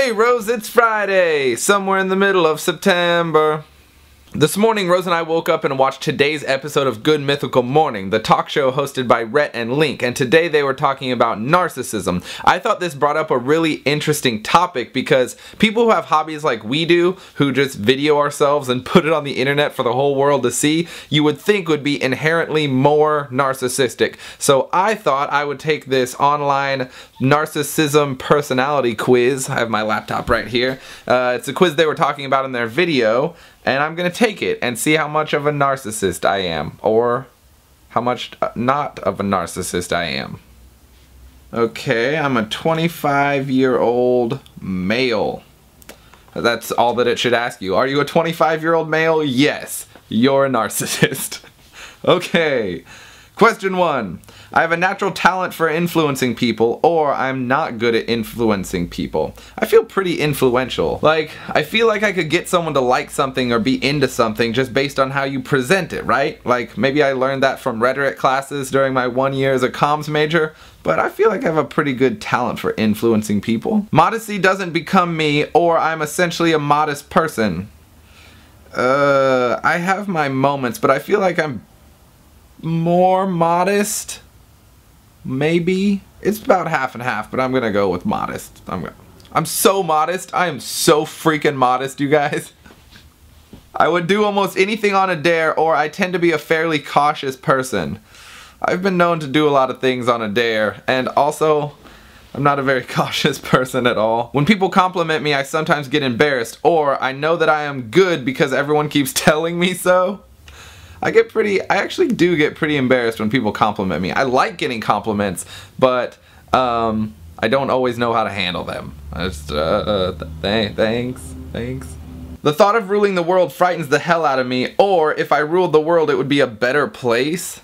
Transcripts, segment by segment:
Hey Rose, it's Friday, somewhere in the middle of September. This morning, Rose and I woke up and watched today's episode of Good Mythical Morning, the talk show hosted by Rhett and Link, and today they were talking about narcissism. I thought this brought up a really interesting topic because people who have hobbies like we do, who just video ourselves and put it on the internet for the whole world to see, you would think would be inherently more narcissistic. So I thought I would take this online narcissism personality quiz. I have my laptop right here. It's a quiz they were talking about in their video. And I'm going to take it and see how much of a narcissist I am, or how much not of a narcissist I am. Okay, I'm a 25-year-old male. That's all that it should ask you. Are you a 25-year-old male? Yes, you're a narcissist. Okay, question 1. I have a natural talent for influencing people, or I'm not good at influencing people. I feel pretty influential. Like, I feel like I could get someone to like something or be into something just based on how you present it, right? Like, maybe I learned that from rhetoric classes during my 1 year as a comms major, but I feel like I have a pretty good talent for influencing people. Modesty doesn't become me, or I'm essentially a modest person. I have my moments, but I feel like I'm more modest. Maybe. It's about half and half, but I'm gonna go with modest. I'm so modest. I am so freaking modest, you guys. I would do almost anything on a dare, or I tend to be a fairly cautious person. I've been known to do a lot of things on a dare, and also, I'm not a very cautious person at all. When people compliment me, I sometimes get embarrassed, or I know that I am good because everyone keeps telling me so. I actually do get pretty embarrassed when people compliment me. I like getting compliments, but I don't always know how to handle them. I just, thanks. The thought of ruling the world frightens the hell out of me, or if I ruled the world it would be a better place.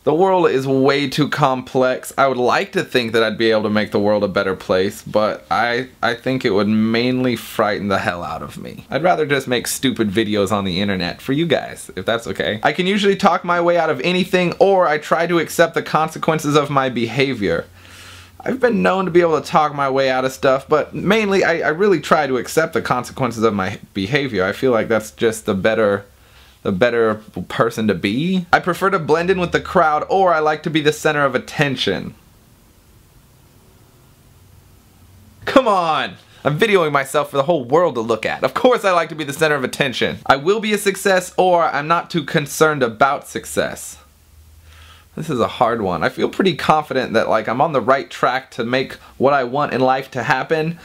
The world is way too complex. I would like to think that I'd be able to make the world a better place, but I think it would mainly frighten the hell out of me. I'd rather just make stupid videos on the internet for you guys, if that's okay. I can usually talk my way out of anything, or I try to accept the consequences of my behavior. I've been known to be able to talk my way out of stuff, but mainly I really try to accept the consequences of my behavior. I feel like that's just the better person to be. I prefer to blend in with the crowd, or I like to be the center of attention. Come on! I'm videoing myself for the whole world to look at. Of course I like to be the center of attention. I will be a success, or I'm not too concerned about success. This is a hard one. I feel pretty confident that I'm on the right track to make what I want in life to happen,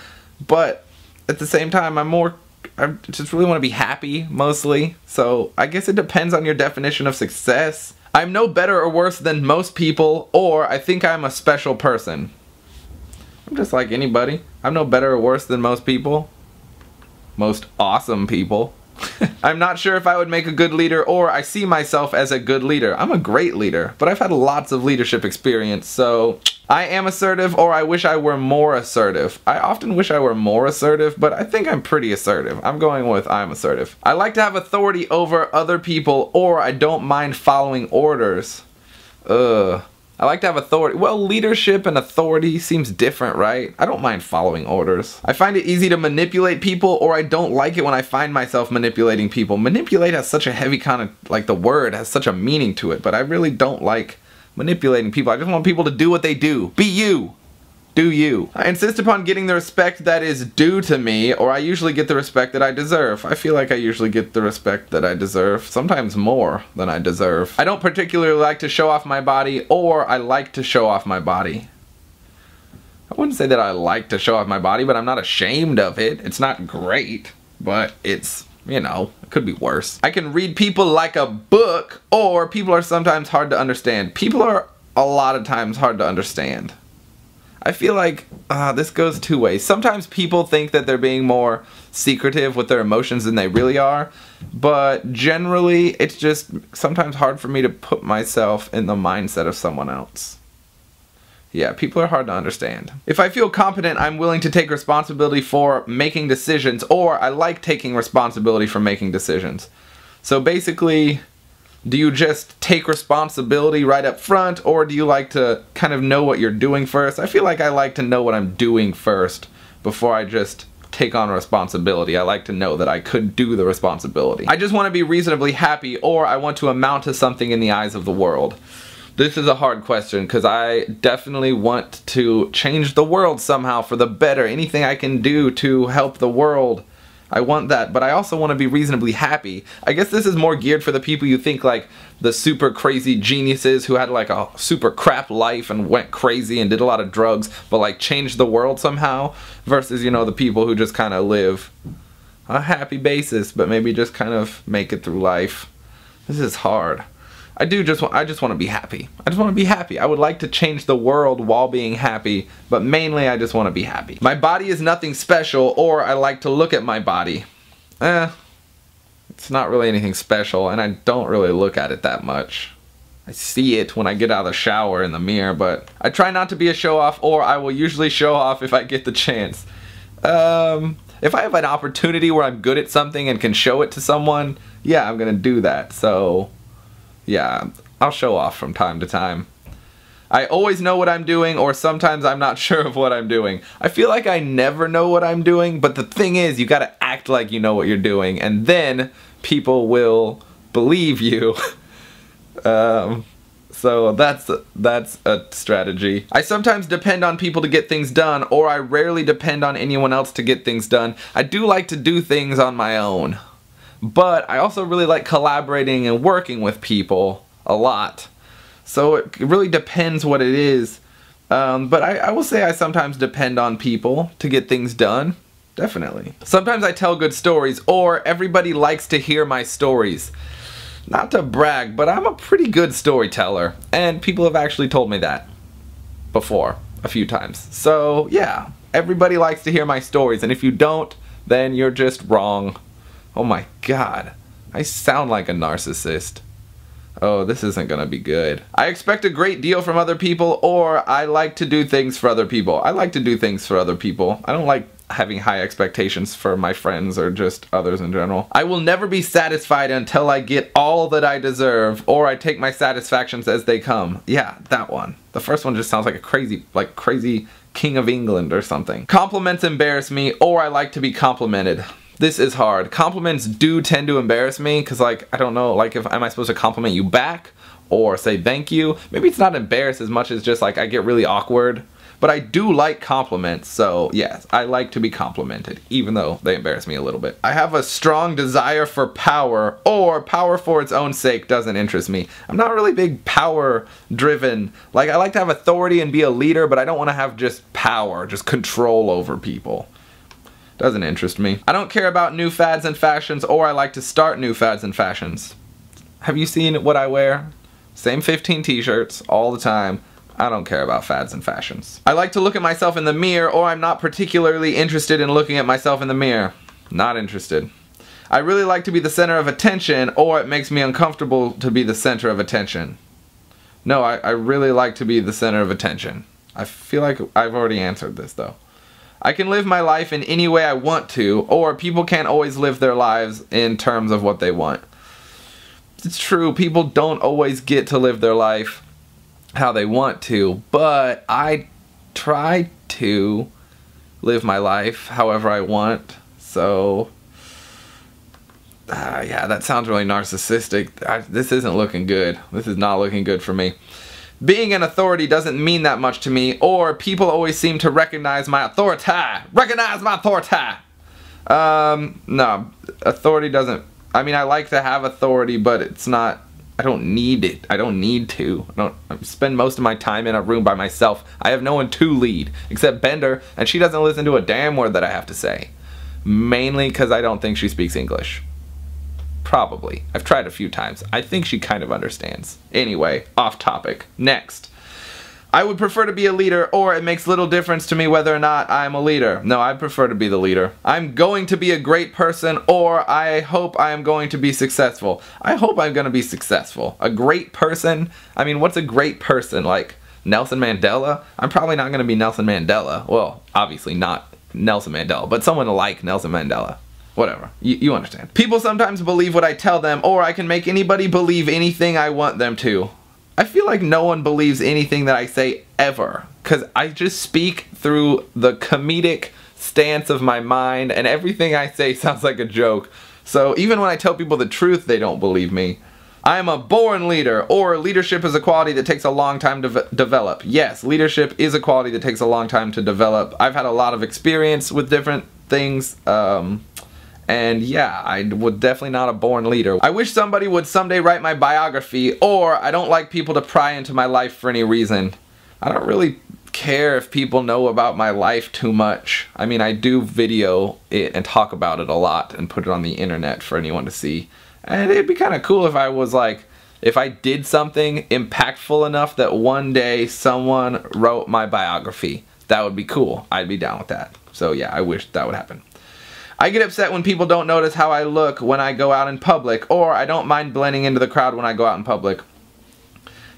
but at the same time I just really want to be happy, mostly. So I guess it depends on your definition of success. I'm no better or worse than most people, or I think I'm a special person. I'm just like anybody. I'm no better or worse than most people. Most awesome people. I'm not sure if I would make a good leader, or I see myself as a good leader. I'm a great leader, but I've had lots of leadership experience, so I am assertive, or I wish I were more assertive. I often wish I were more assertive, but I think I'm pretty assertive. I'm going with I'm assertive. I like to have authority over other people, or I don't mind following orders. I like to have authority. Well, leadership and authority seems different, right? I don't mind following orders. I find it easy to manipulate people, or I don't like it when I find myself manipulating people. Manipulate has such a heavy kind of, the word has such a meaning to it, but I really don't like manipulating people. I just want people to do what they do. Be you. Do you. I insist upon getting the respect that is due to me, or I usually get the respect that I deserve. I feel like I usually get the respect that I deserve, sometimes more than I deserve. I don't particularly like to show off my body, or I like to show off my body. I wouldn't say that I like to show off my body, but I'm not ashamed of it. It's not great, but it's, you know, it could be worse. I can read people like a book, or people are sometimes hard to understand. People are a lot of times hard to understand. I feel like this goes two ways. Sometimes people think that they're being more secretive with their emotions than they really are, but generally it's just sometimes hard for me to put myself in the mindset of someone else. Yeah, people are hard to understand. If I feel competent, I'm willing to take responsibility for making decisions, or I like taking responsibility for making decisions. So basically, do you just take responsibility right up front, or do you like to kind of know what you're doing first? I feel like I like to know what I'm doing first before I just take on responsibility. I like to know that I could do the responsibility. I just want to be reasonably happy, or I want to amount to something in the eyes of the world. This is a hard question because I definitely want to change the world somehow for the better. Anything I can do to help the world, I want that, but I also want to be reasonably happy. I guess this is more geared for the people you think like the super crazy geniuses who had like a super crap life and went crazy and did a lot of drugs, but like changed the world somehow, versus, you know, the people who just kind of live on a happy basis, but maybe just kind of make it through life. This is hard. I just want to be happy. I just want to be happy. I would like to change the world while being happy, but mainly I just want to be happy. My body is nothing special, or I like to look at my body. It's not really anything special, and I don't really look at it that much. I see it when I get out of the shower in the mirror, but I try not to be a show-off, or I will usually show off if I get the chance. If I have an opportunity where I'm good at something and can show it to someone, yeah, I'm gonna do that. So yeah, I'll show off from time to time. I always know what I'm doing, or sometimes I'm not sure of what I'm doing. I feel like I never know what I'm doing, but the thing is, you gotta act like you know what you're doing, and then people will believe you. So that's a strategy. I sometimes depend on people to get things done, or I rarely depend on anyone else to get things done. I do like to do things on my own, but I also really like collaborating and working with people a lot. So it really depends what it is. But I will say I sometimes depend on people to get things done. Definitely. Sometimes I tell good stories, or everybody likes to hear my stories. Not to brag, but I'm a pretty good storyteller, and people have actually told me that before, a few times. So yeah, everybody likes to hear my stories, and if you don't, then you're just wrong. Oh my god, I sound like a narcissist. Oh, this isn't gonna be good. I expect a great deal from other people, or I like to do things for other people. I like to do things for other people. I don't like having high expectations for my friends or just others in general. I will never be satisfied until I get all that I deserve, or I take my satisfactions as they come. Yeah, that one. The first one just sounds like a crazy King of England or something. Compliments embarrass me, or I like to be complimented. This is hard. Compliments do tend to embarrass me, because like, I don't know, like am I supposed to compliment you back or say thank you? Maybe it's not embarrassed as much as just like I get really awkward. But I do like compliments, so yes, I like to be complimented, even though they embarrass me a little bit. I have a strong desire for power, or power for its own sake doesn't interest me. I'm not really big power driven. Like, I like to have authority and be a leader, but I don't want to have just power, just control over people. Doesn't interest me. I don't care about new fads and fashions, or I like to start new fads and fashions. Have you seen what I wear? Same 15 t-shirts all the time. I don't care about fads and fashions. I like to look at myself in the mirror, or I'm not particularly interested in looking at myself in the mirror. Not interested. I really like to be the center of attention, or it makes me uncomfortable to be the center of attention. No, I really like to be the center of attention. I feel like I've already answered this though. I can live my life in any way I want to, or people can't always live their lives in terms of what they want. It's true, people don't always get to live their life how they want to, but I try to live my life however I want. So yeah, that sounds really narcissistic. This isn't looking good. This is not looking good for me. Being an authority doesn't mean that much to me, or people always seem to recognize my authority. Recognize my authority. No, authority doesn't, I mean, I like to have authority, but it's not, I don't need it. I don't need to. I spend most of my time in a room by myself. I have no one to lead except Bender, and she doesn't listen to a damn word that I have to say. Mainly because I don't think she speaks English. Probably. I've tried a few times. I think she kind of understands. Anyway, off topic. Next. I would prefer to be a leader, or it makes little difference to me whether or not I'm a leader. No, I prefer to be the leader. I'm going to be a great person, or I hope I am going to be successful. I hope I'm going to be successful. A great person? I mean, what's a great person? Like Nelson Mandela? I'm probably not going to be Nelson Mandela. Well, obviously not Nelson Mandela, but someone like Nelson Mandela. Whatever. You understand. People sometimes believe what I tell them, or I can make anybody believe anything I want them to. I feel like no one believes anything that I say ever, because I just speak through the comedic stance of my mind, and everything I say sounds like a joke. So even when I tell people the truth, they don't believe me. I am a born leader, or leadership is a quality that takes a long time to develop. Yes, leadership is a quality that takes a long time to develop. I've had a lot of experience with different things, and yeah, I would definitely not a born leader. I wish somebody would someday write my biography, or I don't like people to pry into my life for any reason. I don't really care if people know about my life too much. I mean, I do video it and talk about it a lot and put it on the internet for anyone to see. And it'd be kind of cool if I was like, if I did something impactful enough that one day someone wrote my biography. That would be cool. I'd be down with that. So yeah, I wish that would happen. I get upset when people don't notice how I look when I go out in public, or I don't mind blending into the crowd when I go out in public.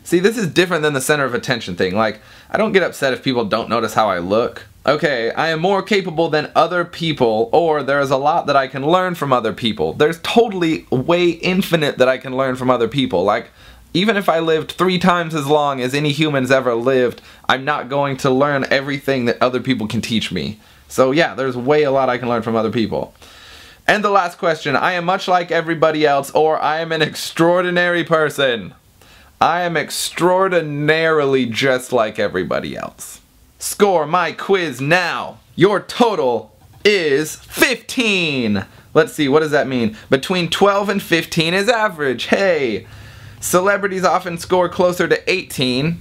See, this is different than the center of attention thing. Like, I don't get upset if people don't notice how I look. Okay, I am more capable than other people, or there is a lot that I can learn from other people. There's totally way infinite that I can learn from other people. Like, even if I lived 3 times as long as any humans ever lived, I'm not going to learn everything that other people can teach me. So yeah, there's way a lot I can learn from other people. And the last question, I am much like everybody else, or I am an extraordinary person. I am extraordinarily just like everybody else. Score my quiz now. Your total is 15. Let's see, what does that mean? Between 12 and 15 is average. Hey! Celebrities often score closer to 18.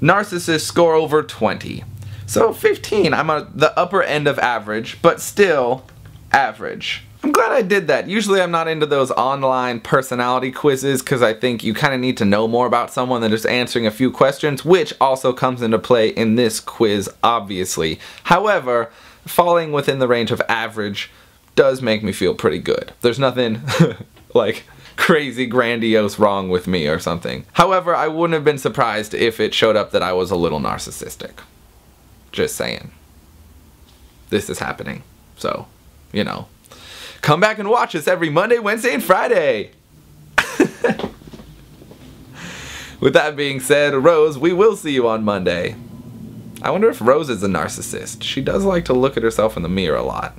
Narcissists score over 20. So 15, I'm at the upper end of average, but still average. I'm glad I did that. Usually I'm not into those online personality quizzes because I think you kind of need to know more about someone than just answering a few questions, which also comes into play in this quiz, obviously. However, falling within the range of average does make me feel pretty good. There's nothing like crazy grandiose wrong with me or something. However, I wouldn't have been surprised if it showed up that I was a little narcissistic. Just saying. This is happening. So, you know. Come back and watch us every Monday, Wednesday, and Friday! With that being said, Rose, we will see you on Monday. I wonder if Rose is a narcissist. She does like to look at herself in the mirror a lot.